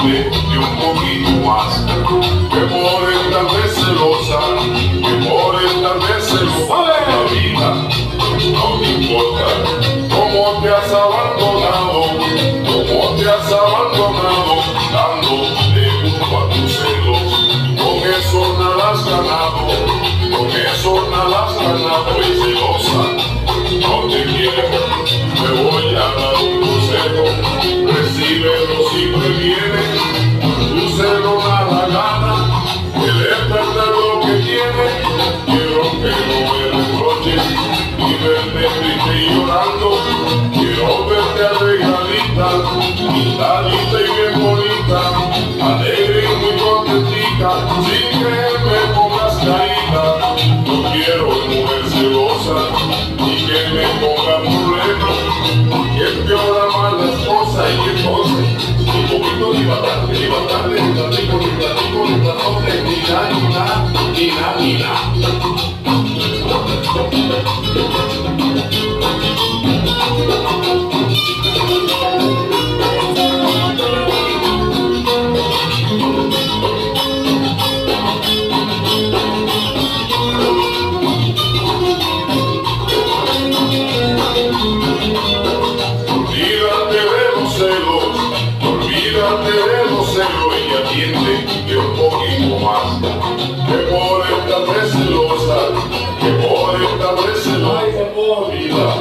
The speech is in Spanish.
atiende de un poquito más. Que por estar vez celosa, que por estar vez celosa, la vida no te importa. Cómo te has abandonado, cómo te has abandonado, dándote gusto a tus celos. Con eso nada has ganado, con eso nada has ganado, y celosa no te quiero. Me voy a dar un consejo, recíbelo si previene. Tu celo nada gana, querer perder lo que tiene. Quiero que no me reproches y verte triste y llorando. Quiero verte arregladita, pintadita y bien bonita, alegre y muy contentica, sin que me pongas caída. No quiero mujer celosa, ni que me ponga problemas, que empeora más las cosas. Y entonces, un poquito de libertad, ni y atiende que un poquito más. Que por esta vez celosa, que por esta vez celosa, vida